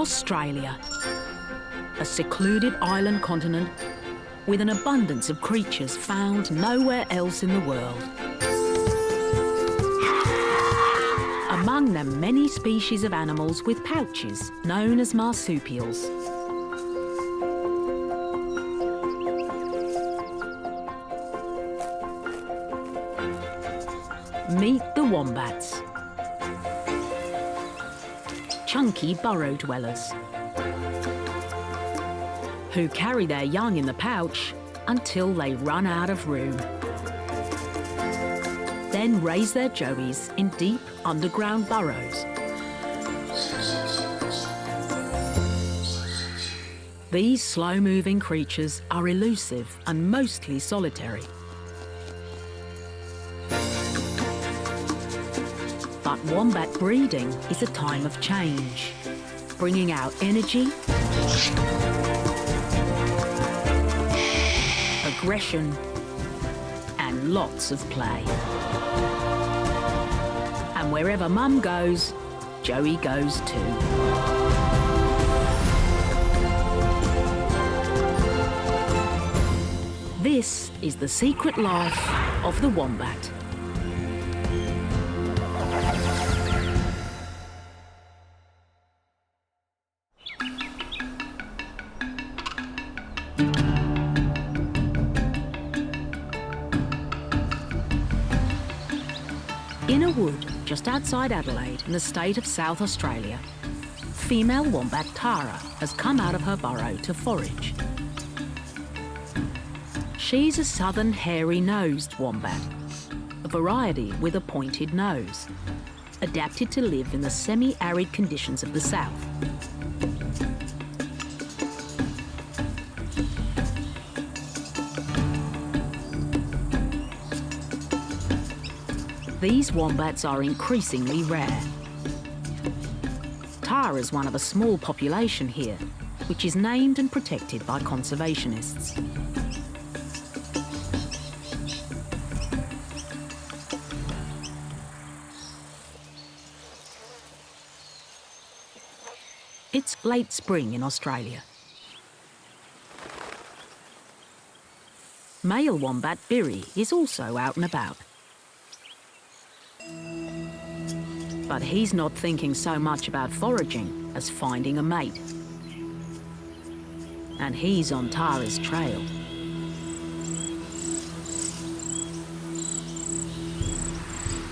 Australia, a secluded island continent with an abundance of creatures found nowhere else in the world. Among them, many species of animals with pouches, known as marsupials. Meet the wombats, chunky burrow dwellers, who carry their young in the pouch until they run out of room. Then raise their joeys in deep underground burrows. These slow-moving creatures are elusive and mostly solitary. But wombat breeding is a time of change, bringing out energy, aggression, and lots of play. And wherever Mum goes, Joey goes too. This is the secret life of the wombat. In a wood just outside Adelaide in the state of South Australia, female wombat Tara has come out of her burrow to forage. She's a southern hairy-nosed wombat, a variety with a pointed nose, adapted to live in the semi-arid conditions of the south. These wombats are increasingly rare. Tara's one of a small population here, which is named and protected by conservationists. It's late spring in Australia. Male wombat Birri is also out and about. But he's not thinking so much about foraging as finding a mate. And he's on Tara's trail.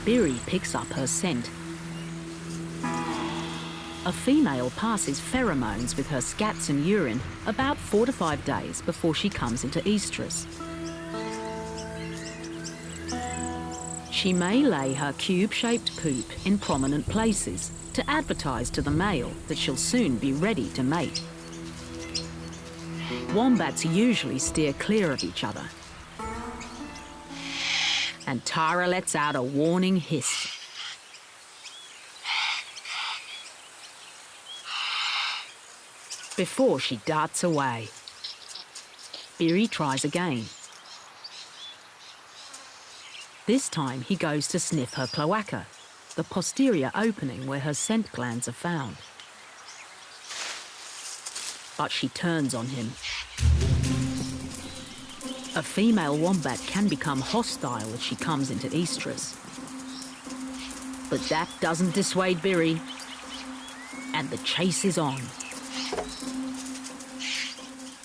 Birri picks up her scent. A female passes pheromones with her scats and urine about 4 to 5 days before she comes into estrus. She may lay her cube-shaped poop in prominent places to advertise to the male that she'll soon be ready to mate. Wombats usually steer clear of each other. And Tara lets out a warning hiss. Before she darts away. Birri tries again. This time he goes to sniff her cloaca, the posterior opening where her scent glands are found. But she turns on him. A female wombat can become hostile if she comes into estrus. But that doesn't dissuade Birri, and the chase is on.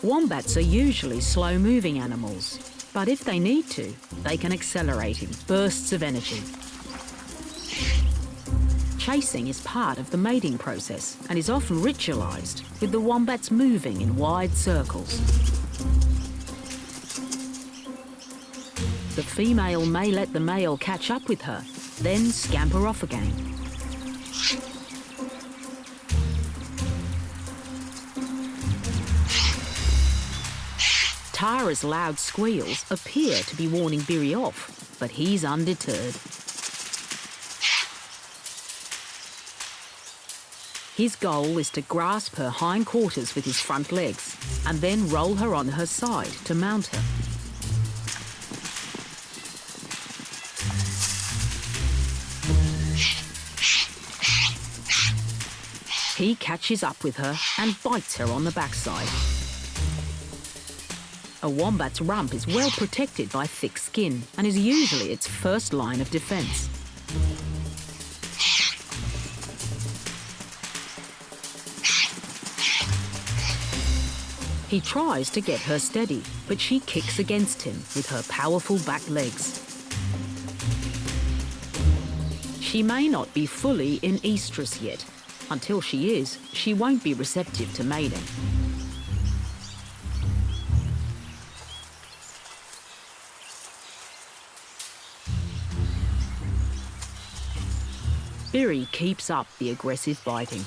Wombats are usually slow-moving animals, but if they need to, they can accelerate in bursts of energy. Chasing is part of the mating process and is often ritualised, with the wombats moving in wide circles. The female may let the male catch up with her, then scamper off again. Tara's loud squeals appear to be warning Birri off, but he's undeterred. His goal is to grasp her hindquarters with his front legs and then roll her on her side to mount her. He catches up with her and bites her on the backside. A wombat's rump is well protected by thick skin and is usually its first line of defence. He tries to get her steady, but she kicks against him with her powerful back legs. She may not be fully in estrus yet. Until she is, she won't be receptive to mating. Birri keeps up the aggressive biting.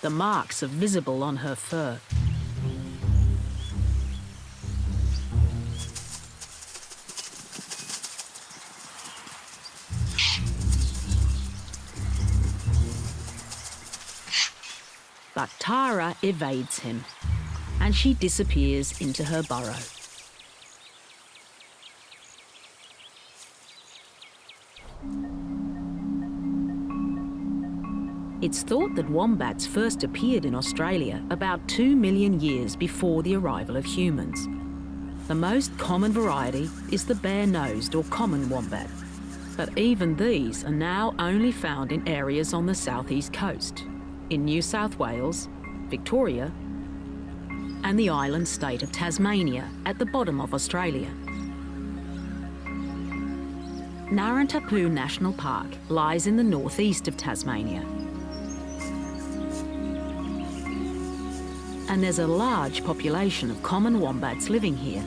The marks are visible on her fur. But Tara evades him, and she disappears into her burrow. It's thought that wombats first appeared in Australia about 2 million years before the arrival of humans. The most common variety is the bare-nosed or common wombat, but even these are now only found in areas on the southeast coast, in New South Wales, Victoria, and the island state of Tasmania at the bottom of Australia. Narrantapoo National Park lies in the northeast of Tasmania. And there's a large population of common wombats living here.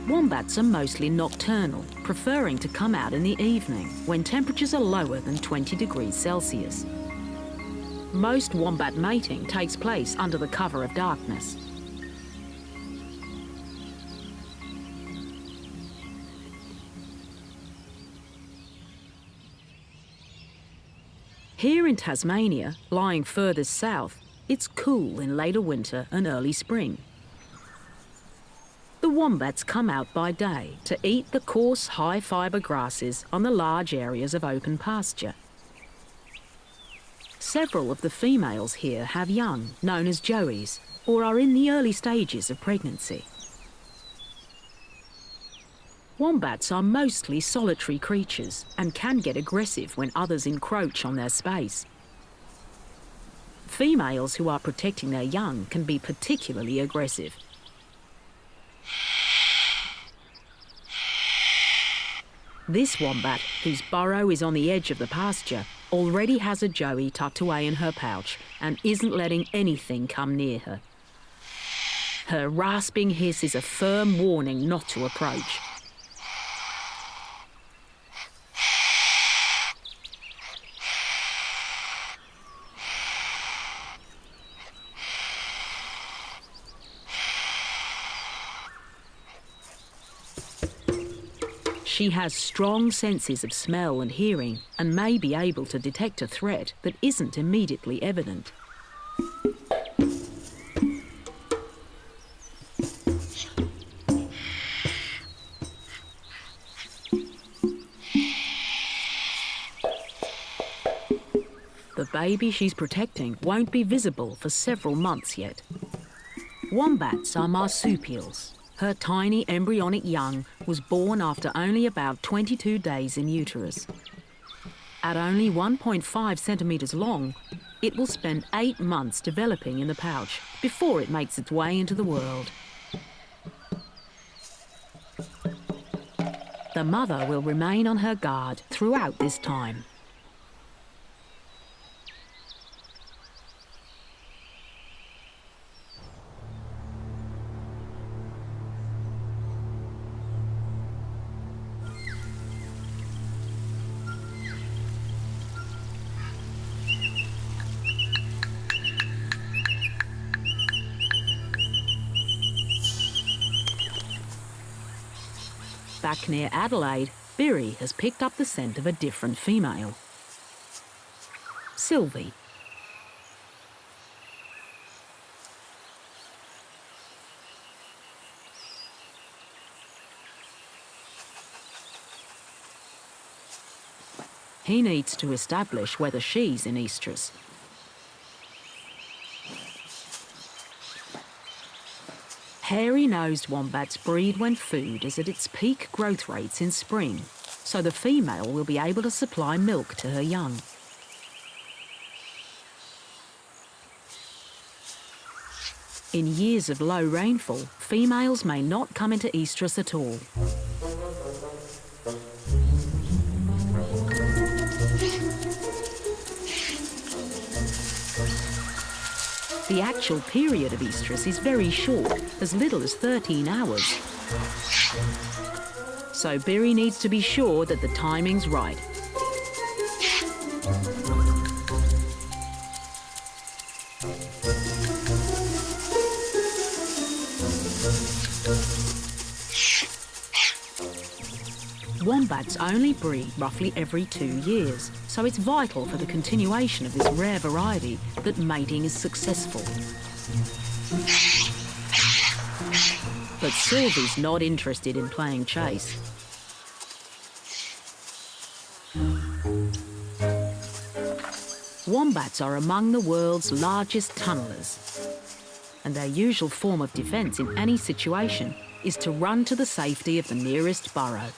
Wombats are mostly nocturnal, preferring to come out in the evening when temperatures are lower than 20 degrees Celsius. Most wombat mating takes place under the cover of darkness. Here in Tasmania, lying further south, it's cool in later winter and early spring. The wombats come out by day to eat the coarse, high-fibre grasses on the large areas of open pasture. Several of the females here have young, known as joeys, or are in the early stages of pregnancy. Wombats are mostly solitary creatures and can get aggressive when others encroach on their space. Females who are protecting their young can be particularly aggressive. This wombat, whose burrow is on the edge of the pasture, already has a joey tucked away in her pouch and isn't letting anything come near her. Her rasping hiss is a firm warning not to approach. She has strong senses of smell and hearing and may be able to detect a threat that isn't immediately evident. The baby she's protecting won't be visible for several months yet. Wombats are marsupials. Her tiny embryonic young was born after only about 22 days in uterus. At only 1.5 centimetres long, it will spend 8 months developing in the pouch before it makes its way into the world. The mother will remain on her guard throughout this time. Back near Adelaide, Birri has picked up the scent of a different female. Sylvie. He needs to establish whether she's in estrus. Hairy-nosed wombats breed when food is at its peak growth rates in spring, so the female will be able to supply milk to her young. In years of low rainfall, females may not come into estrus at all. The actual period of estrus is very short, as little as 13 hours. So Birri needs to be sure that the timing's right. Wombats only breed roughly every 2 years, so it's vital for the continuation of this rare variety that mating is successful. But Sylvie's not interested in playing chase. Wombats are among the world's largest tunnellers, and their usual form of defence in any situation is to run to the safety of the nearest burrow.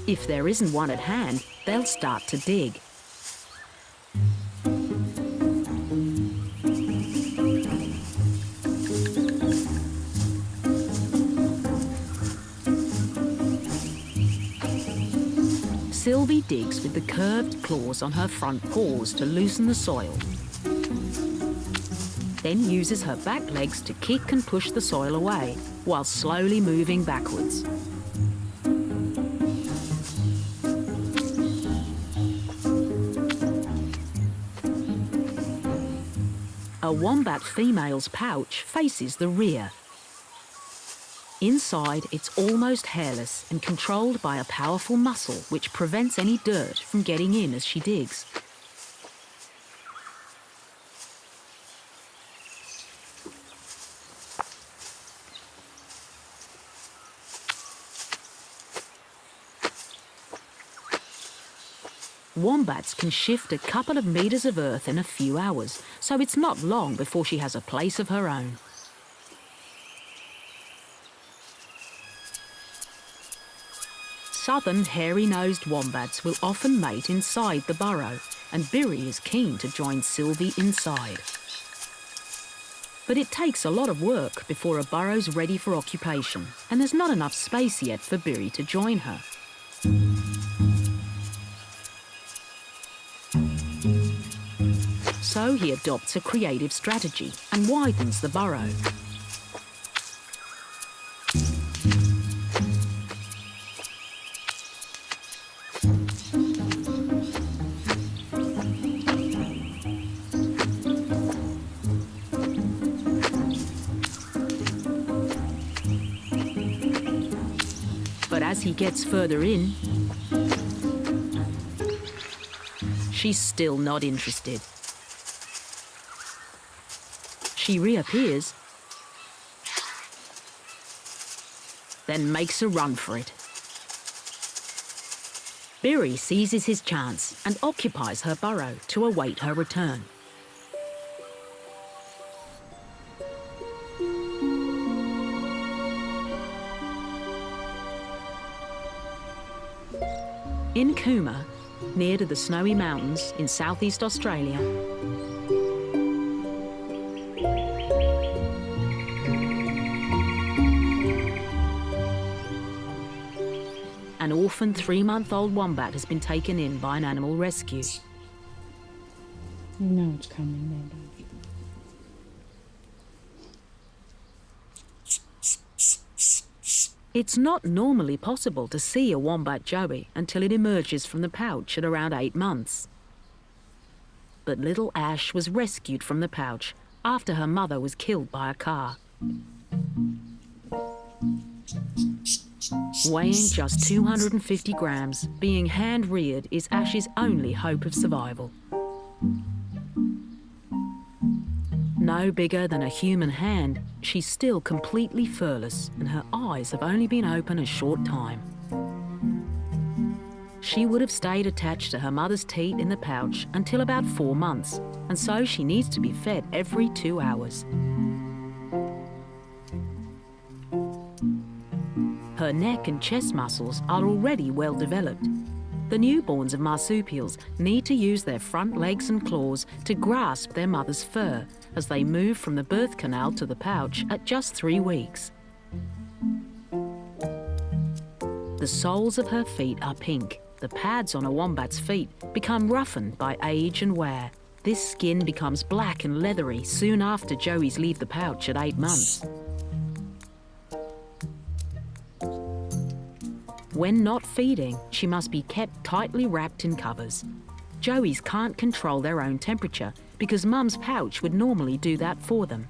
If there isn't one at hand, they'll start to dig. Sylvie digs with the curved claws on her front paws to loosen the soil. Then uses her back legs to kick and push the soil away, while slowly moving backwards. A wombat female's pouch faces the rear. Inside, it's almost hairless and controlled by a powerful muscle which prevents any dirt from getting in as she digs. Wombats can shift a couple of metres of earth in a few hours, so it's not long before she has a place of her own. Southern hairy-nosed wombats will often mate inside the burrow, and Birri is keen to join Sylvie inside. But it takes a lot of work before a burrow's ready for occupation, and there's not enough space yet for Birri to join her. So he adopts a creative strategy and widens the burrow. But as he gets further in, she's still not interested. She reappears, then makes a run for it. Birri seizes his chance and occupies her burrow to await her return. In Cooma, near to the Snowy Mountains in southeast Australia, an orphan 3-month-old wombat has been taken in by an animal rescue. You know it's coming, maybe. It's not normally possible to see a wombat joey until it emerges from the pouch at around 8 months. But little Ash was rescued from the pouch after her mother was killed by a car. Weighing just 250 grams, being hand-reared is Ash's only hope of survival. No bigger than a human hand, she's still completely furless and her eyes have only been open a short time. She would have stayed attached to her mother's teat in the pouch until about 4 months, and so she needs to be fed every 2 hours. Her neck and chest muscles are already well developed. The newborns of marsupials need to use their front legs and claws to grasp their mother's fur as they move from the birth canal to the pouch at just 3 weeks. The soles of her feet are pink. The pads on a wombat's feet become roughened by age and wear. This skin becomes black and leathery soon after joeys leave the pouch at 8 months. When not feeding, she must be kept tightly wrapped in covers. Joeys can't control their own temperature because mum's pouch would normally do that for them.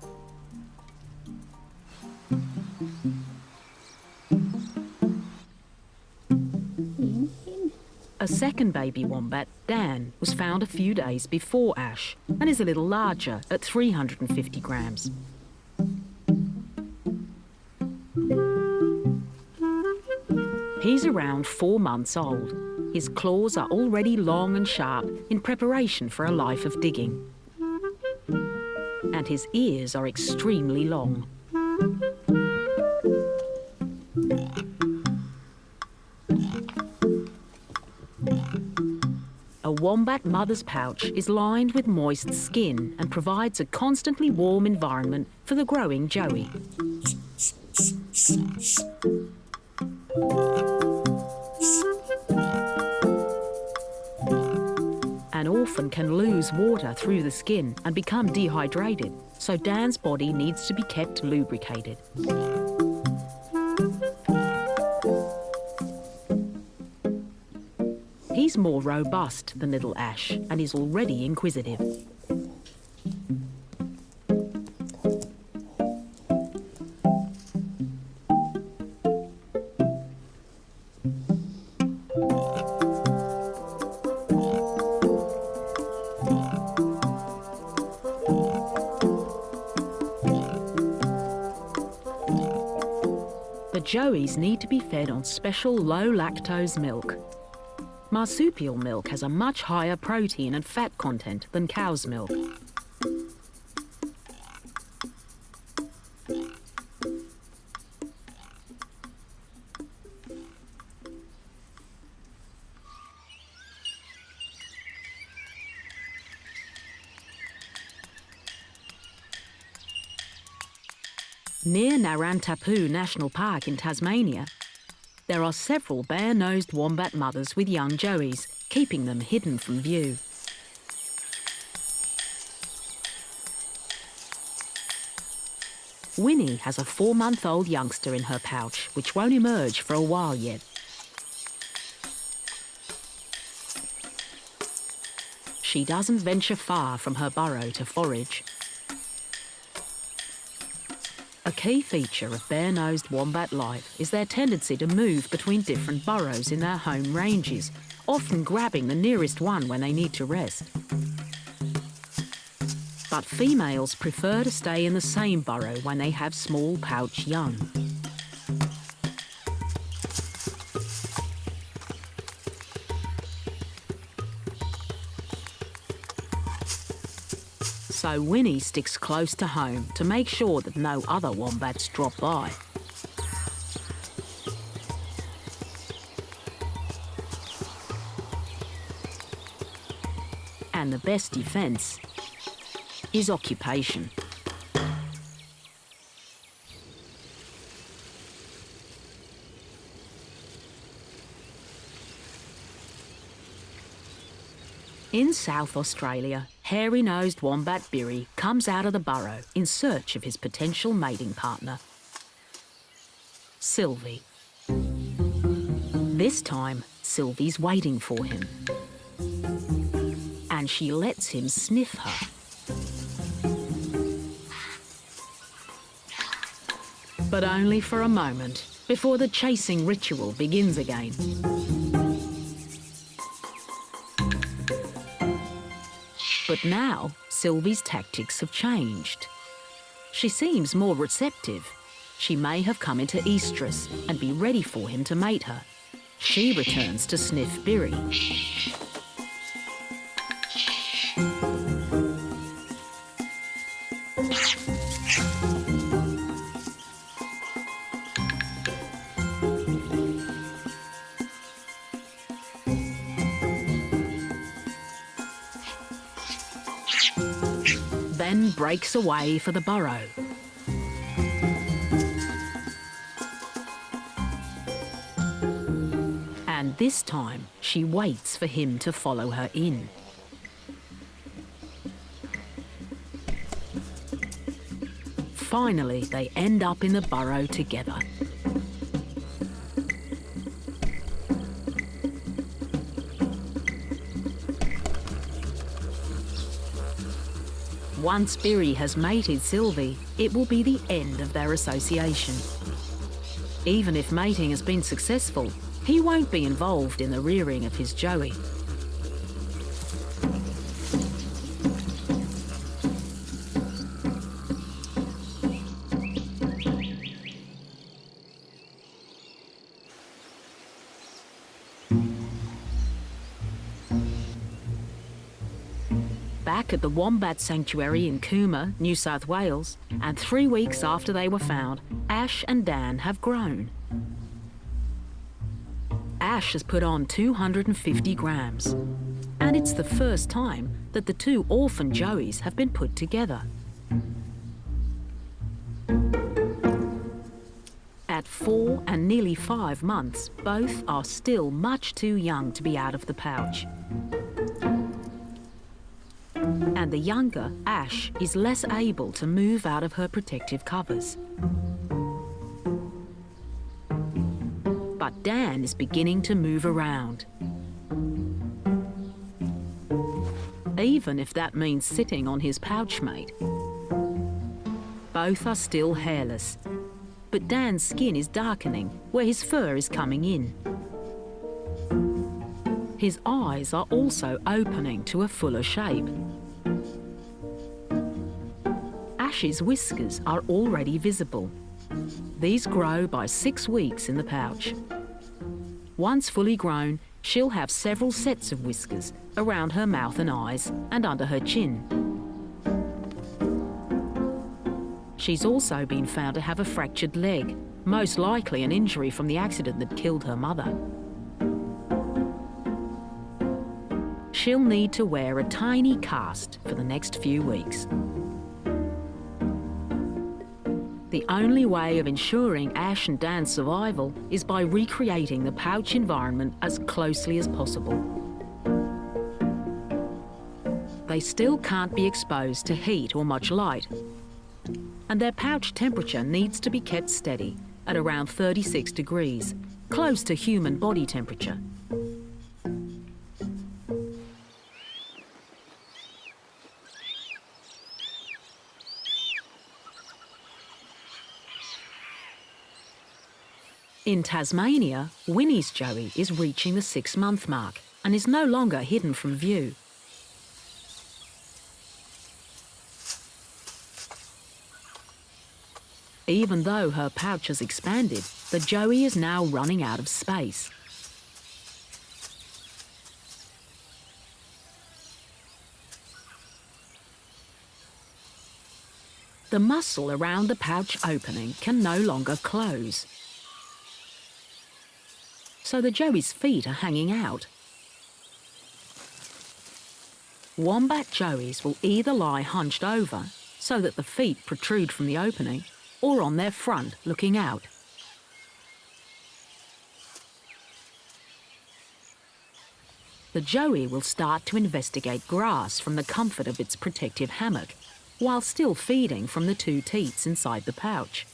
A second baby wombat, Dan, was found a few days before Ash and is a little larger at 350 grams. He's around 4 months old. His claws are already long and sharp in preparation for a life of digging. And his ears are extremely long. A wombat mother's pouch is lined with moist skin and provides a constantly warm environment for the growing joey. An orphan can lose water through the skin and become dehydrated, so Dan's body needs to be kept lubricated. He's more robust than little Ash and is already inquisitive. The joeys need to be fed on special low-lactose milk. Marsupial milk has a much higher protein and fat content than cow's milk. Near Narantapu National Park in Tasmania, there are several bare-nosed wombat mothers with young joeys, keeping them hidden from view. Winnie has a 4-month-old youngster in her pouch, which won't emerge for a while yet. She doesn't venture far from her burrow to forage. A key feature of bare-nosed wombat life is their tendency to move between different burrows in their home ranges, often grabbing the nearest one when they need to rest. But females prefer to stay in the same burrow when they have small pouch young. So Winnie sticks close to home to make sure that no other wombats drop by. And the best defence is occupation. In South Australia, hairy-nosed wombat Birri comes out of the burrow in search of his potential mating partner, Sylvie. This time, Sylvie's waiting for him, and she lets him sniff her. But only for a moment, before the chasing ritual begins again. But now, Sylvie's tactics have changed. She seems more receptive. She may have come into estrus and be ready for him to mate her. She returns to sniff Birri. Then breaks away for the burrow. And this time, she waits for him to follow her in. Finally, they end up in the burrow together. Once Birri has mated Sylvie, it will be the end of their association. Even if mating has been successful, he won't be involved in the rearing of his joey. Back at the Wombat Sanctuary in Cooma, New South Wales, and 3 weeks after they were found, Ash and Dan have grown. Ash has put on 250 grams, and it's the first time that the two orphan joeys have been put together. At 4 and nearly 5 months, both are still much too young to be out of the pouch. And the younger, Ash, is less able to move out of her protective covers. But Dan is beginning to move around. Even if that means sitting on his pouch mate. Both are still hairless, but Dan's skin is darkening where his fur is coming in. His eyes are also opening to a fuller shape. Ash's whiskers are already visible. These grow by 6 weeks in the pouch. Once fully grown, she'll have several sets of whiskers around her mouth and eyes and under her chin. She's also been found to have a fractured leg, most likely an injury from the accident that killed her mother. She'll need to wear a tiny cast for the next few weeks. The only way of ensuring Ash and Dan's survival is by recreating the pouch environment as closely as possible. They still can't be exposed to heat or much light, and their pouch temperature needs to be kept steady at around 36 degrees, close to human body temperature. In Tasmania, Winnie's joey is reaching the 6-month mark and is no longer hidden from view. Even though her pouch has expanded, the joey is now running out of space. The muscle around the pouch opening can no longer close, so the joey's feet are hanging out. Wombat joeys will either lie hunched over so that the feet protrude from the opening, or on their front looking out. The joey will start to investigate grass from the comfort of its protective hammock, while still feeding from the 2 teats inside the pouch.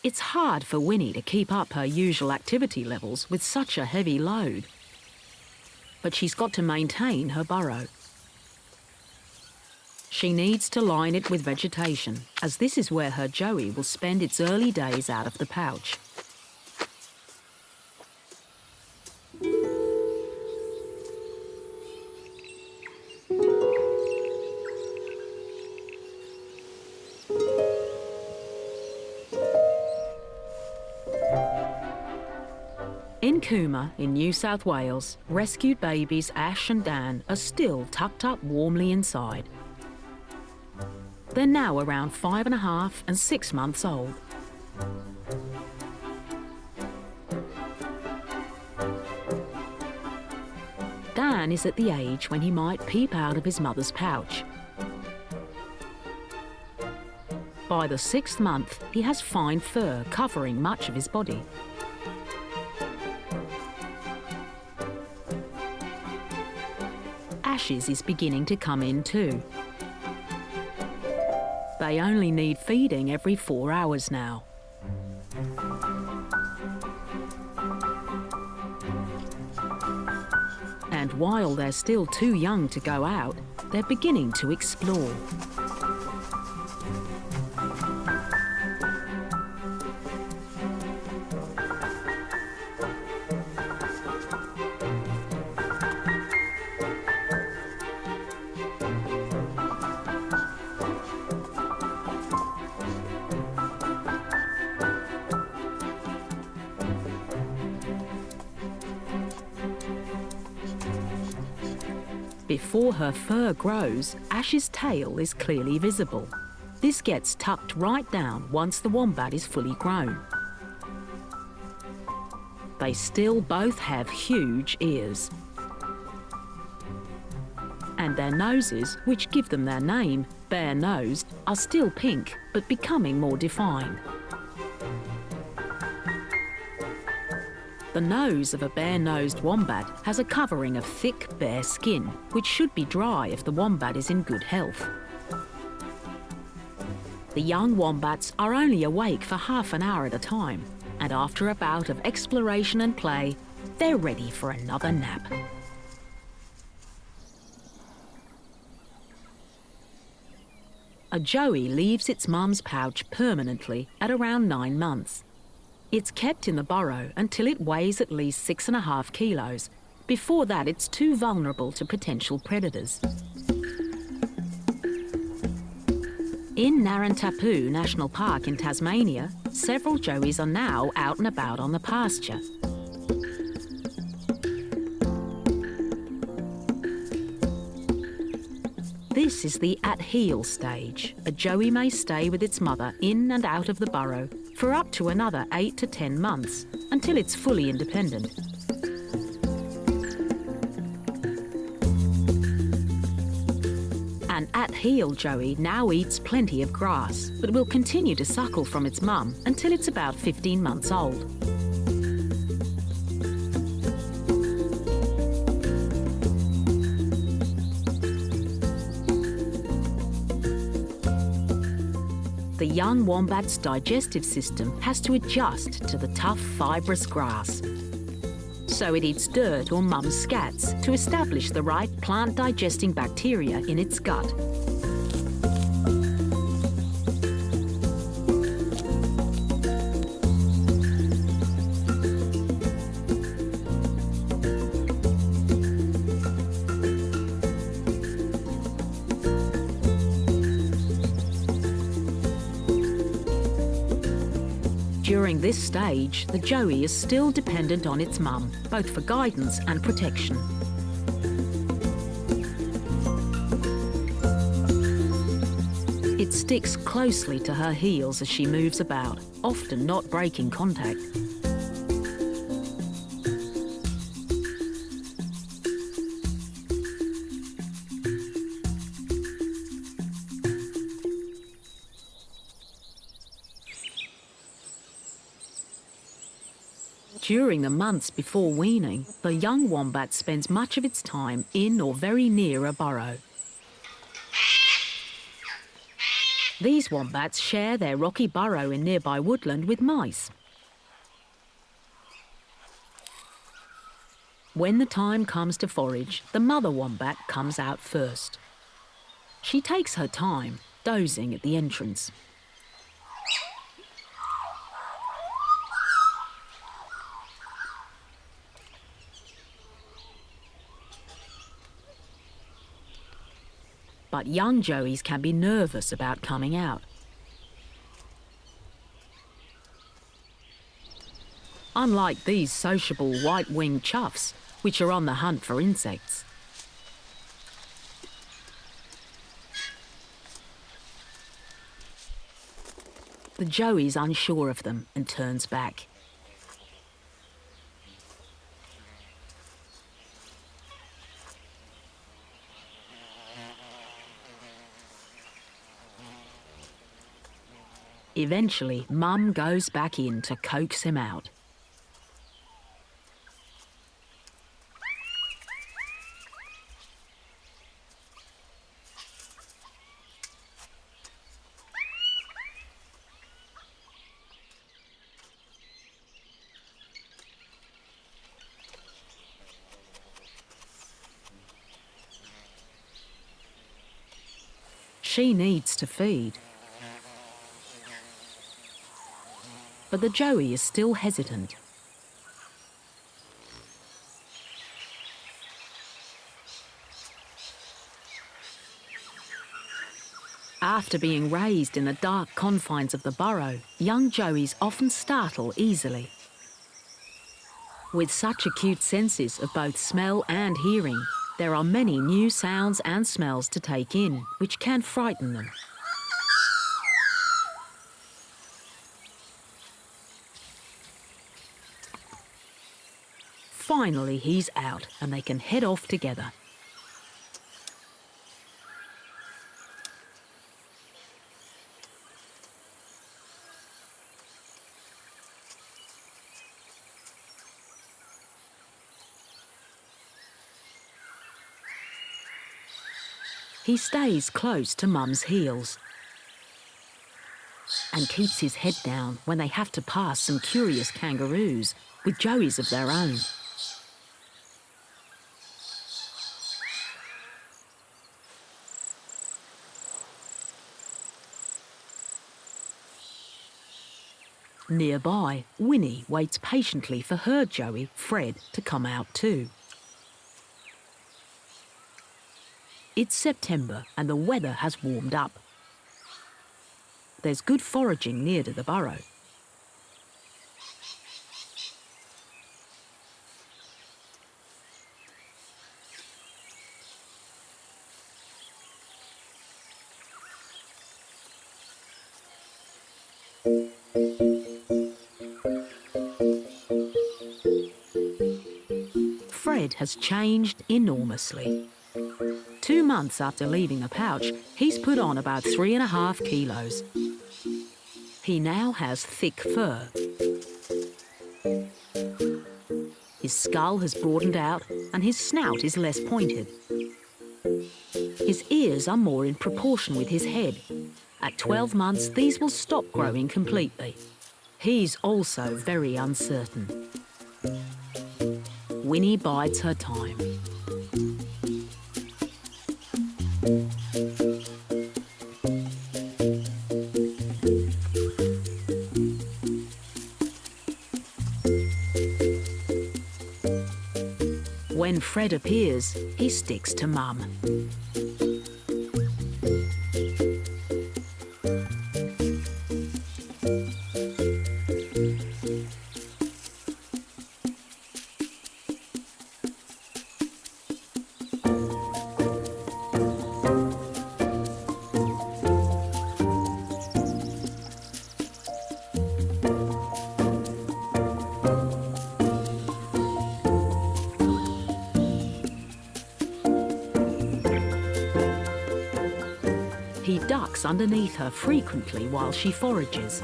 It's hard for Winnie to keep up her usual activity levels with such a heavy load. But she's got to maintain her burrow. She needs to line it with vegetation, as this is where her joey will spend its early days out of the pouch. In Cooma, in New South Wales, rescued babies Ash and Dan are still tucked up warmly inside. They're now around 5.5 and 6 months old. Dan is at the age when he might peep out of his mother's pouch. By the 6th month, he has fine fur covering much of his body. Ash's is beginning to come in too. They only need feeding every 4 hours now. And while they're still too young to go out, they're beginning to explore. Before her fur grows, Ash's tail is clearly visible. This gets tucked right down once the wombat is fully grown. They still both have huge ears. And their noses, which give them their name, bare-nosed, are still pink, but becoming more defined. The nose of a bare-nosed wombat has a covering of thick, bare skin, which should be dry if the wombat is in good health. The young wombats are only awake for half an hour at a time, and after a bout of exploration and play, they're ready for another nap. A joey leaves its mum's pouch permanently at around 9 months. It's kept in the burrow until it weighs at least 6.5 kilos. Before that, it's too vulnerable to potential predators. In Narrantapoo National Park in Tasmania, several joeys are now out and about on the pasture. This is the at-heel stage. A joey may stay with its mother in and out of the burrow for up to another 8 to 10 months, until it's fully independent. An at-heel joey now eats plenty of grass, but will continue to suckle from its mum until it's about 15 months old. The young wombat's digestive system has to adjust to the tough, fibrous grass. So it eats dirt or mum's scats to establish the right plant-digesting bacteria in its gut. During this stage, the joey is still dependent on its mum, both for guidance and protection. It sticks closely to her heels as she moves about, often not breaking contact. During the months before weaning, the young wombat spends much of its time in or very near a burrow. These wombats share their rocky burrow in nearby woodland with mice. When the time comes to forage, the mother wombat comes out first. She takes her time, dozing at the entrance. But young joeys can be nervous about coming out. unlike these sociable white-winged chuffs, which are on the hunt for insects. The joey's unsure of them and turns back. Eventually, Mum goes back in to coax him out. She needs to feed. But the joey is still hesitant. After being raised in the dark confines of the burrow, young joeys often startle easily. With such acute senses of both smell and hearing, there are many new sounds and smells to take in, which can frighten them. Finally, he's out and they can head off together. He stays close to Mum's heels and keeps his head down when they have to pass some curious kangaroos with joeys of their own. Nearby, Winnie waits patiently for her joey, Fred, to come out too. It's September and the weather has warmed up. There's good foraging near to the burrow. Fred has changed enormously. 2 months after leaving the pouch, he's put on about 3.5 kilos. He now has thick fur. His skull has broadened out and his snout is less pointed. His ears are more in proportion with his head. At 12 months, these will stop growing completely. He's also very uncertain. Winnie bides her time. When Fred appears, he sticks to Mum. He ducks underneath her frequently while she forages.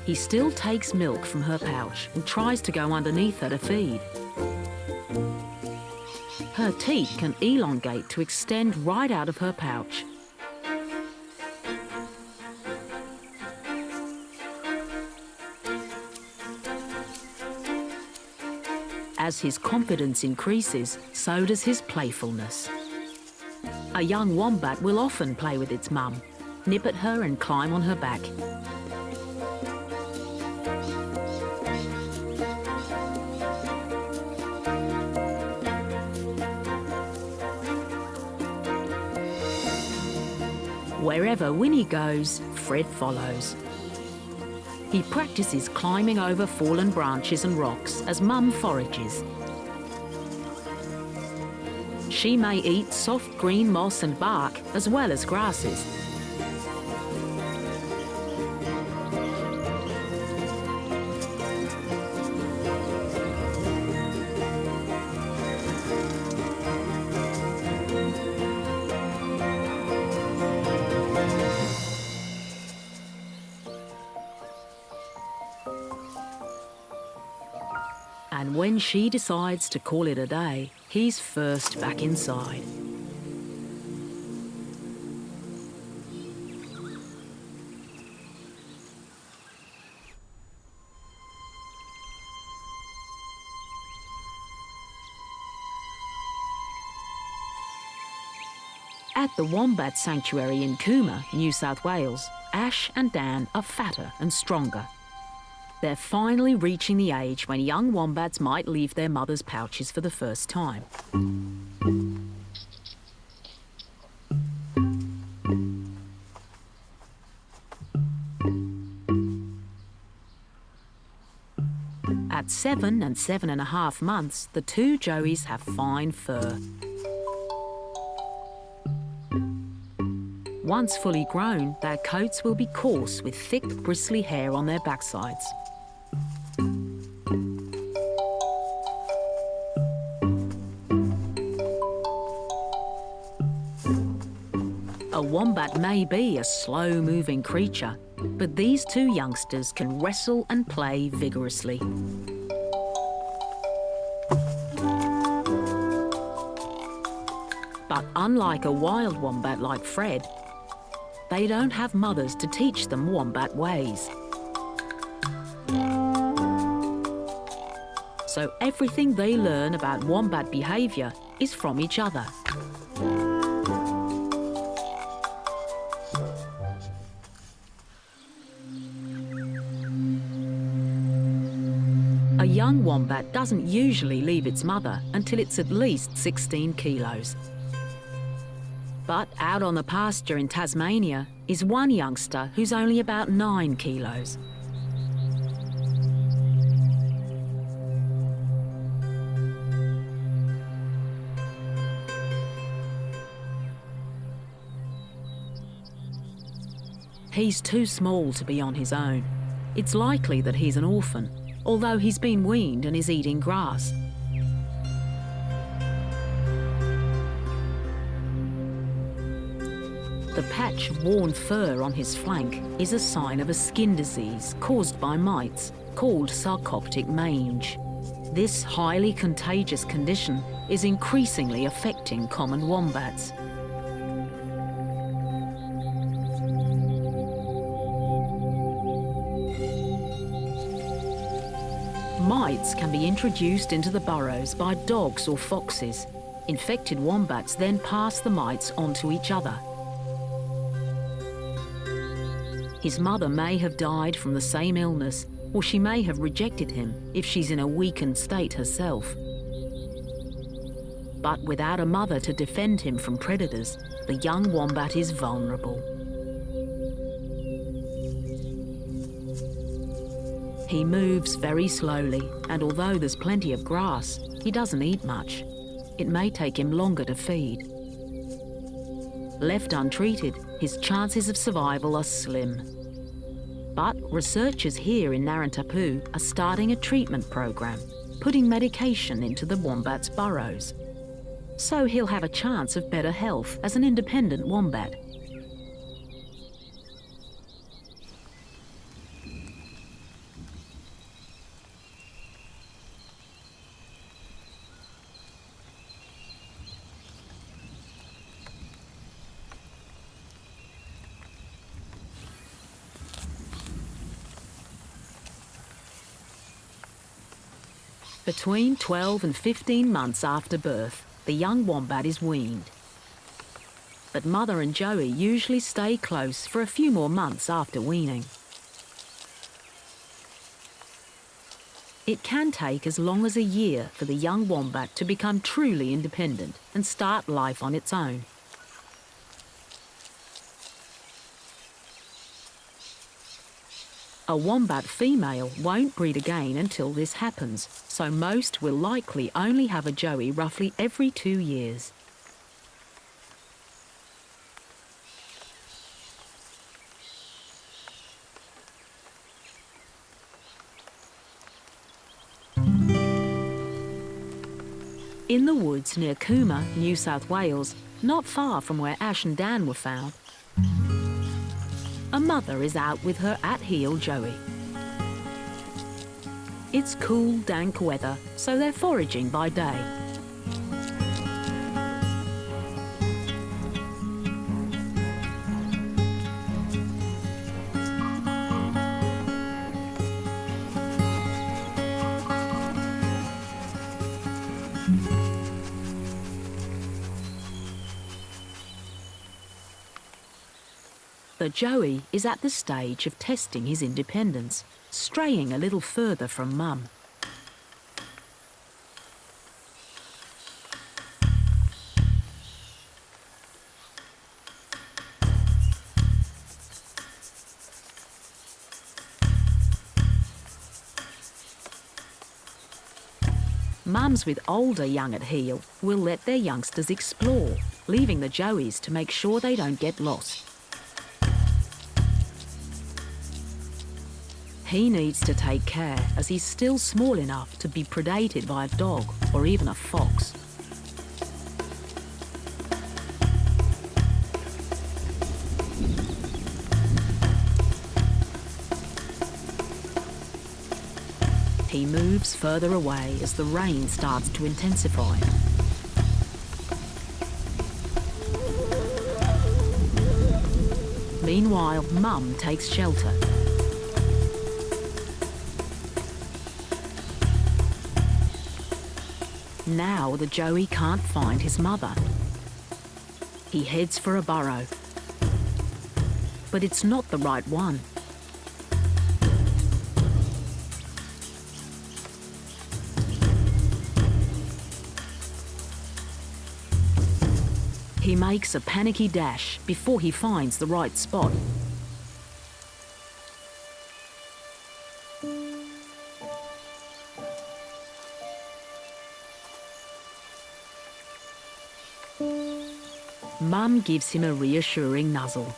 He still takes milk from her pouch and tries to go underneath her to feed. Her teeth can elongate to extend right out of her pouch. As his confidence increases, so does his playfulness. A young wombat will often play with its mum, nip at her and climb on her back. Wherever Winnie goes, Fred follows. He practices climbing over fallen branches and rocks as Mum forages. She may eat soft green moss and bark as well as grasses. And when she decides to call it a day, he's first back inside. At the Wombat Sanctuary in Cooma, New South Wales, Ash and Dan are fatter and stronger. They're finally reaching the age when young wombats might leave their mother's pouches for the first time. At 7 and 7.5 months, the two joeys have fine fur. Once fully grown, their coats will be coarse with thick, bristly hair on their backsides. A wombat may be a slow-moving creature, but these two youngsters can wrestle and play vigorously. But unlike a wild wombat like Fred, they don't have mothers to teach them wombat ways. So everything they learn about wombat behaviour is from each other. A young wombat doesn't usually leave its mother until it's at least 16 kilos. But out on the pasture in Tasmania is one youngster who's only about 9 kilos. He's too small to be on his own. It's likely that he's an orphan, although he's been weaned and is eating grass. The patch of worn fur on his flank is a sign of a skin disease caused by mites called sarcoptic mange. This highly contagious condition is increasingly affecting common wombats. Mites can be introduced into the burrows by dogs or foxes. Infected wombats then pass the mites onto each other. His mother may have died from the same illness, or she may have rejected him if she's in a weakened state herself. But without a mother to defend him from predators, the young wombat is vulnerable. He moves very slowly, and although there's plenty of grass, he doesn't eat much. It may take him longer to feed. Left untreated, his chances of survival are slim. But researchers here in Narrantapoo are starting a treatment program, putting medication into the wombat's burrows. So he'll have a chance of better health as an independent wombat. Between 12 and 15 months after birth, the young wombat is weaned. But mother and joey usually stay close for a few more months after weaning. It can take as long as a year for the young wombat to become truly independent and start life on its own. A A wombat female won't breed again until this happens, so most will likely only have a joey roughly every 2 years. In the woods near Cooma, New South Wales, not far from where Ash and Dan were found, a mother is out with her at-heel joey. It's cool, dank weather, so they're foraging by day. The joey is at the stage of testing his independence, straying a little further from Mum. Mums with older young at heel will let their youngsters explore, leaving the joeys to make sure they don't get lost. He needs to take care as he's still small enough to be predated by a dog or even a fox. He moves further away as the rain starts to intensify. Meanwhile, Mum takes shelter. Now the joey can't find his mother. He heads for a burrow, but it's not the right one. He makes a panicky dash before he finds the right spot. Mum gives him a reassuring nuzzle,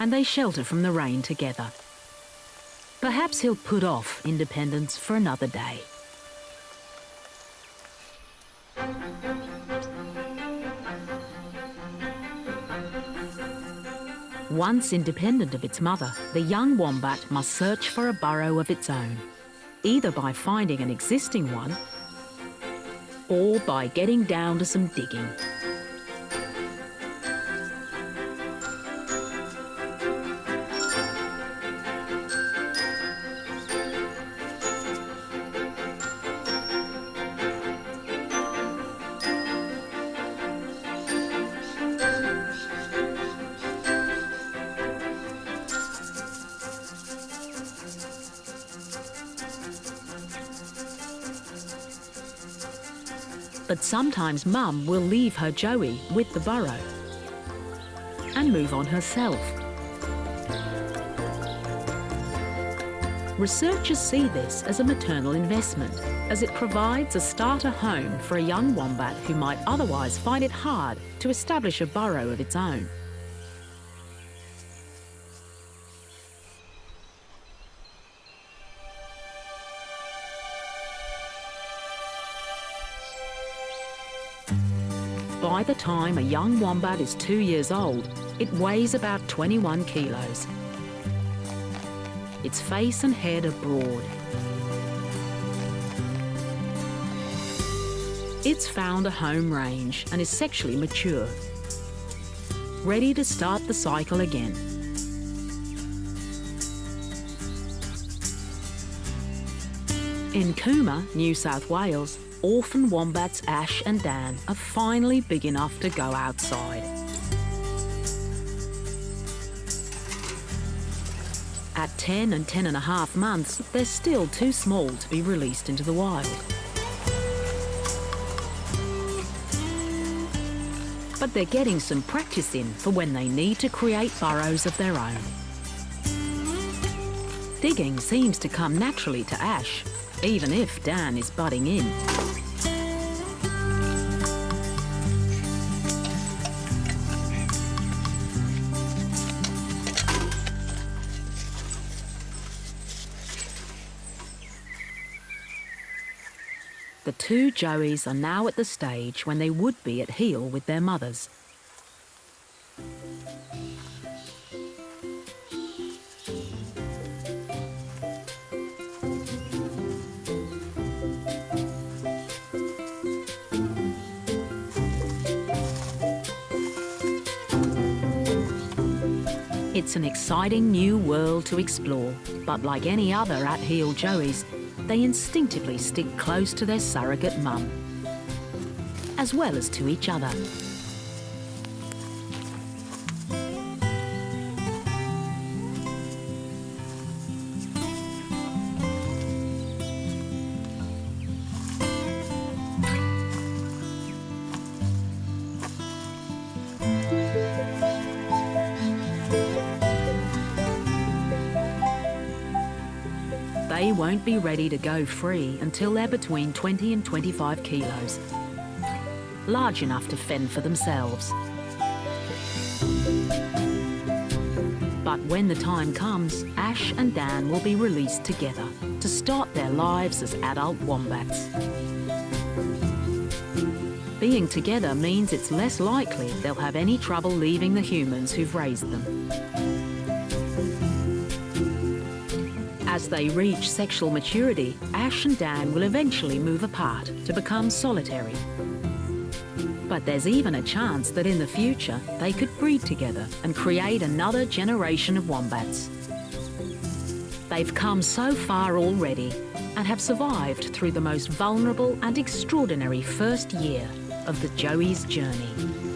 and they shelter from the rain together. Perhaps he'll put off independence for another day. Once independent of its mother, the young wombat must search for a burrow of its own, either by finding an existing one or by getting down to some digging. But sometimes Mum will leave her joey with the burrow and move on herself. Researchers see this as a maternal investment, as it provides a starter home for a young wombat who might otherwise find it hard to establish a burrow of its own. By the time a young wombat is 2 years old, it weighs about 21 kilos. Its face and head are broad. It's found a home range and is sexually mature, ready to start the cycle again. In Cooma, New South Wales, orphan wombats Ash and Dan are finally big enough to go outside. At 10 and 10.5 months, they're still too small to be released into the wild. But they're getting some practice in for when they need to create burrows of their own. Digging seems to come naturally to Ash, even if Dan is butting in. The two Joeys are now at the stage when they would be at heel with their mothers. It's an exciting new world to explore, but like any other at-heel Joeys, they instinctively stick close to their surrogate mum, as well as to each other. They won't be ready to go free until they're between 20 and 25 kilos, large enough to fend for themselves. But when the time comes, Ash and Dan will be released together to start their lives as adult wombats. Being together means it's less likely they'll have any trouble leaving the humans who've raised them. As they reach sexual maturity, Ash and Dan will eventually move apart to become solitary. But there's even a chance that in the future they could breed together and create another generation of wombats. They've come so far already and have survived through the most vulnerable and extraordinary first year of the Joey's journey.